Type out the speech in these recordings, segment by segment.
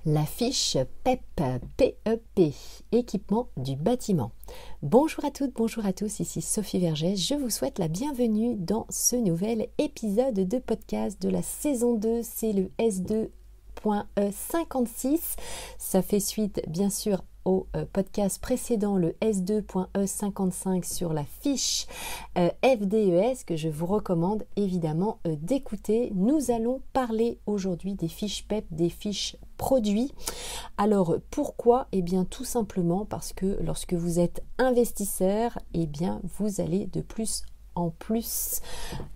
La fiche PEP, PEP, équipement du bâtiment. Bonjour à toutes, bonjour à tous, ici Sophie Vergès. Je vous souhaite la bienvenue dans ce nouvel épisode de podcast de la saison 2. C'est le S2.56. Ça fait suite, bien sûr, au podcast précédent, le S2.55 sur la fiche FDES que je vous recommande évidemment d'écouter. Nous allons parler aujourd'hui des fiches PEP, des fiches produits. Alors pourquoi ? Eh bien tout simplement parce que lorsque vous êtes investisseur, eh bien vous allez de plus en plus,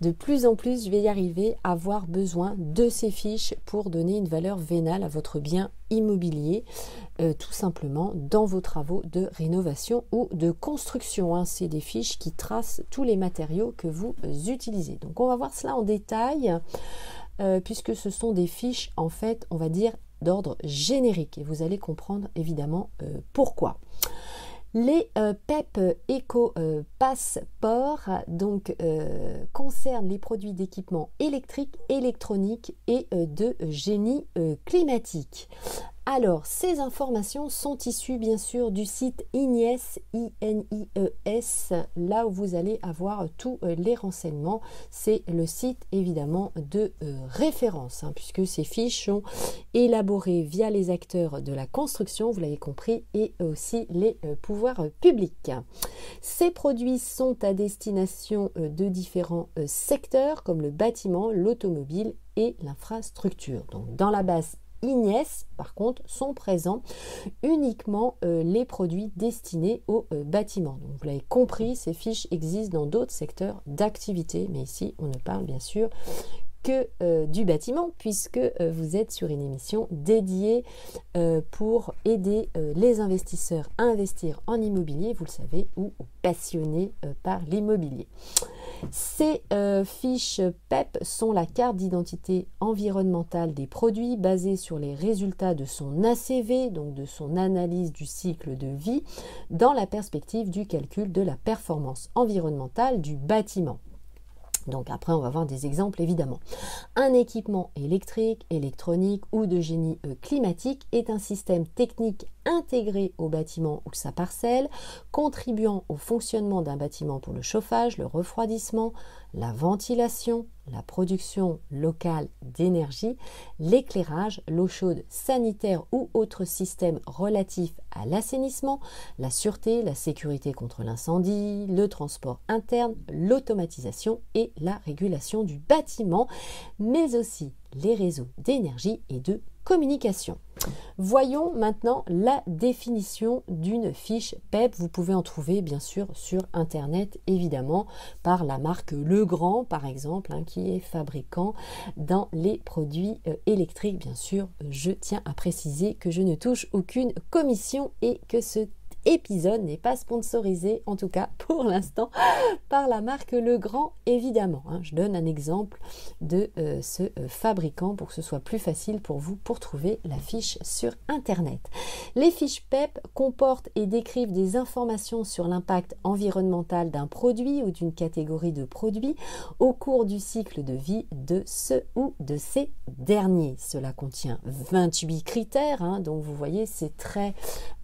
je vais y arriver, avoir besoin de ces fiches pour donner une valeur vénale à votre bien immobilier, tout simplement dans vos travaux de rénovation ou de construction. C'est des fiches qui tracent tous les matériaux que vous utilisez. Donc on va voir cela en détail, puisque ce sont des fiches, en fait, on va dire, d'ordre générique. Et vous allez comprendre évidemment pourquoi. Les PEP Eco Passport concernent les produits d'équipement électrique, électronique et de génie climatique. Alors, ces informations sont issues bien sûr du site INIES, INIES, là où vous allez avoir tous les renseignements. C'est le site évidemment de référence, puisque ces fiches sont élaborées via les acteurs de la construction, vous l'avez compris, et aussi les pouvoirs publics. Ces produits sont à destination de différents secteurs comme le bâtiment, l'automobile et l'infrastructure. Donc, dans la base INIES, par contre, sont présents uniquement les produits destinés au bâtiment. Donc, vous l'avez compris, ces fiches existent dans d'autres secteurs d'activité, mais ici, on ne parle bien sûr que du bâtiment, puisque vous êtes sur une émission dédiée pour aider les investisseurs à investir en immobilier, vous le savez, ou passionnés par l'immobilier. Ces fiches PEP sont la carte d'identité environnementale des produits basée sur les résultats de son ACV, donc de son analyse du cycle de vie, dans la perspective du calcul de la performance environnementale du bâtiment. Donc après, on va voir des exemples évidemment. Un équipement électrique, électronique ou de génie climatique est un système technique intégré au bâtiment ou sa parcelle, contribuant au fonctionnement d'un bâtiment pour le chauffage, le refroidissement, la ventilation, la production locale d'énergie, l'éclairage, l'eau chaude sanitaire ou autres systèmes relatifs à l'assainissement, la sûreté, la sécurité contre l'incendie, le transport interne, l'automatisation et la régulation du bâtiment, mais aussi les réseaux d'énergie et de communication. Voyons maintenant la définition d'une fiche PEP. Vous pouvez en trouver bien sûr sur internet, évidemment, par la marque Legrand par exemple, qui est fabricant dans les produits électriques. Bien sûr, je tiens à préciser que je ne touche aucune commission et que ce épisode n'est pas sponsorisé, en tout cas pour l'instant, par la marque Legrand, évidemment. Je donne un exemple de ce fabricant pour que ce soit plus facile pour vous pour trouver la fiche sur internet. Les fiches PEP comportent et décrivent des informations sur l'impact environnemental d'un produit ou d'une catégorie de produits au cours du cycle de vie de ce ou de ces derniers. Cela contient 28 critères, donc vous voyez c'est très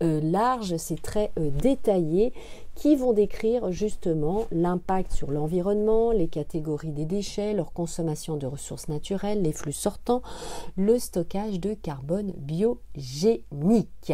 large, c'est très détaillés, qui vont décrire justement l'impact sur l'environnement, les catégories des déchets, leur consommation de ressources naturelles, les flux sortants, le stockage de carbone biogénique.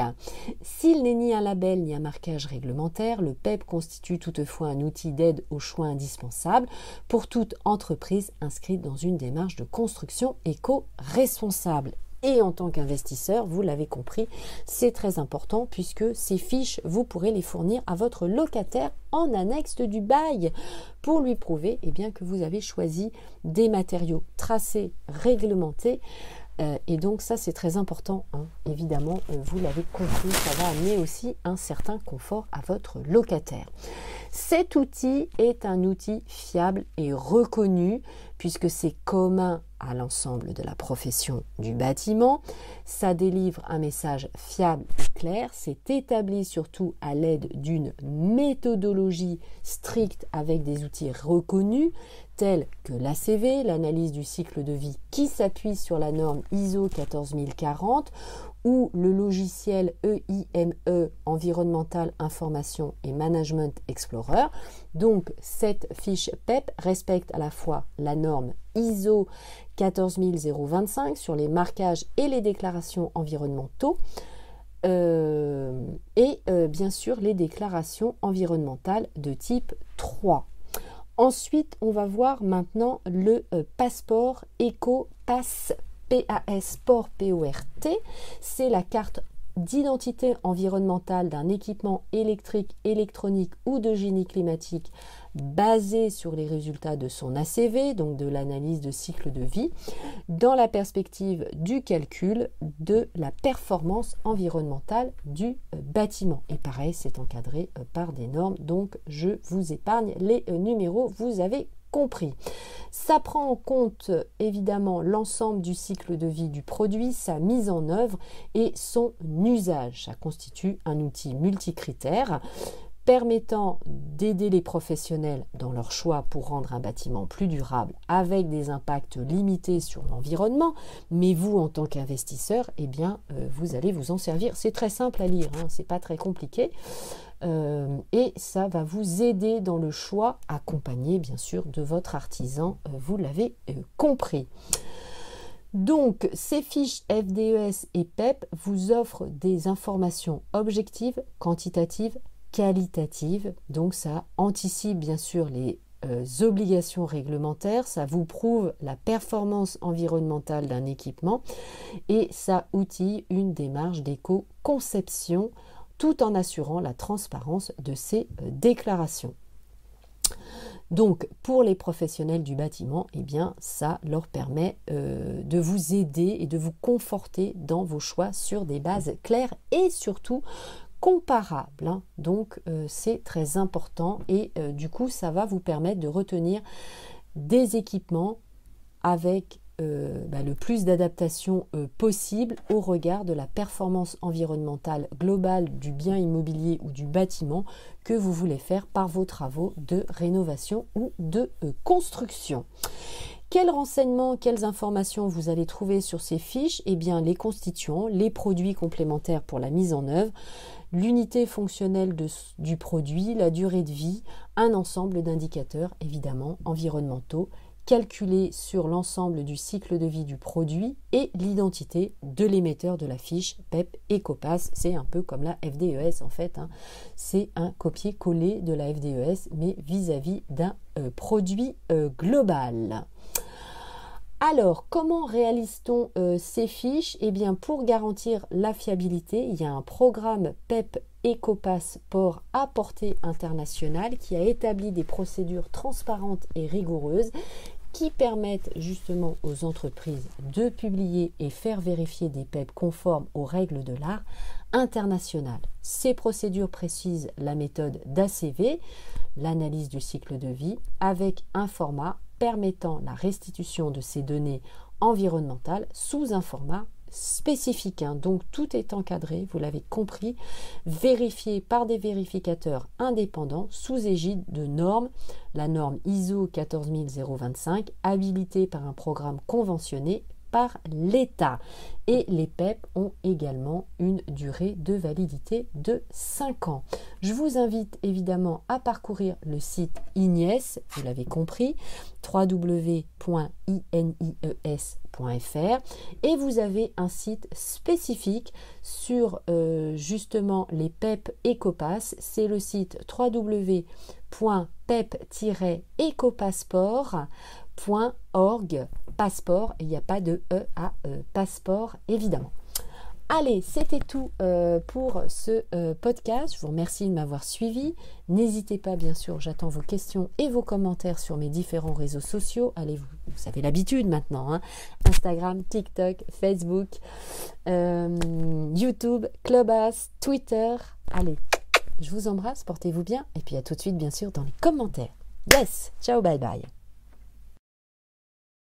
S'il n'est ni un label ni un marquage réglementaire, le PEP constitue toutefois un outil d'aide au choix indispensable pour toute entreprise inscrite dans une démarche de construction éco-responsable. Et en tant qu'investisseur, vous l'avez compris, c'est très important puisque ces fiches, vous pourrez les fournir à votre locataire en annexe du bail pour lui prouver que vous avez choisi des matériaux tracés, réglementés. Et donc ça c'est très important, évidemment, vous l'avez compris, ça va amener aussi un certain confort à votre locataire. Cet outil est un outil fiable et reconnu puisque c'est commun à l'ensemble de la profession du bâtiment. Ça délivre un message fiable et clair. C'est établi surtout à l'aide d'une méthodologie stricte avec des outils reconnus tels que l'ACV, l'analyse du cycle de vie qui s'appuie sur la norme ISO 14040 ou le logiciel EIME, Environmental Information et Management Explorer. Donc cette fiche PEP respecte à la fois la norme ISO 14025 sur les marquages et les déclarations environnementaux et bien sûr les déclarations environnementales de type 3. Ensuite, on va voir maintenant le passeport EcoPass PAS Port PORT. C'est la carte d'identité environnementale d'un équipement électrique, électronique ou de génie climatique basé sur les résultats de son ACV, donc de l'analyse de cycle de vie, dans la perspective du calcul de la performance environnementale du bâtiment. Et pareil, c'est encadré par des normes, donc je vous épargne les numéros, vous avez compris. Ça prend en compte évidemment l'ensemble du cycle de vie du produit, sa mise en œuvre et son usage. Ça constitue un outil multicritère permettant d'aider les professionnels dans leur choix pour rendre un bâtiment plus durable avec des impacts limités sur l'environnement. Mais vous, en tant qu'investisseur, eh bien, vous allez vous en servir. C'est très simple à lire, hein, c'est pas très compliqué. Et ça va vous aider dans le choix, accompagné bien sûr de votre artisan, vous l'avez compris. Donc, ces fiches FDES et PEP vous offrent des informations objectives, quantitatives, qualitatives. Donc, ça anticipe bien sûr les obligations réglementaires, ça vous prouve la performance environnementale d'un équipement et ça outille une démarche d'éco-conception tout en assurant la transparence de ces déclarations. Donc, pour les professionnels du bâtiment, eh bien, ça leur permet de vous aider et de vous conforter dans vos choix sur des bases claires et surtout comparables. Hein. Donc, c'est très important et du coup, ça va vous permettre de retenir des équipements avec le plus d'adaptation possible au regard de la performance environnementale globale du bien immobilier ou du bâtiment que vous voulez faire par vos travaux de rénovation ou de construction. Quels renseignements, quelles informations vous allez trouver sur ces fiches? Eh bien, les constituants, les produits complémentaires pour la mise en œuvre, l'unité fonctionnelle du produit, la durée de vie, un ensemble d'indicateurs évidemment environnementaux calculé sur l'ensemble du cycle de vie du produit et l'identité de l'émetteur de la fiche PEP EcoPass. C'est un peu comme la FDES en fait, hein. C'est un copier-coller de la FDES mais vis-à-vis d'un produit global. Alors, comment réalise-t-on ces fiches? Eh bien, pour garantir la fiabilité, il y a un programme PEP EcoPass Port à portée internationale qui a établi des procédures transparentes et rigoureuses qui permettent justement aux entreprises de publier et faire vérifier des PEP conformes aux règles de l'art international. Ces procédures précisent la méthode d'ACV, l'analyse du cycle de vie, avec un format permettant la restitution de ces données environnementales sous un format spécifique, hein. Donc tout est encadré, vous l'avez compris, vérifié par des vérificateurs indépendants sous égide de normes, la norme ISO 14025, habilitée par un programme conventionné par l'État. Et les PEP ont également une durée de validité de 5 ans. Je vous invite évidemment à parcourir le site INIES, vous l'avez compris, www.inies.fr, et vous avez un site spécifique sur justement les PEP EcoPass, c'est le site www.pep-ecopassport.org, passeport, il n'y a pas de E à passeport évidemment. Allez, c'était tout pour ce podcast. Je vous remercie de m'avoir suivi. N'hésitez pas, bien sûr, j'attends vos questions et vos commentaires sur mes différents réseaux sociaux. Allez, vous avez l'habitude maintenant, hein. Instagram, TikTok, Facebook, YouTube, Clubhouse, Twitter. Allez, je vous embrasse, portez-vous bien et puis à tout de suite, bien sûr, dans les commentaires. Yes, ciao, bye bye.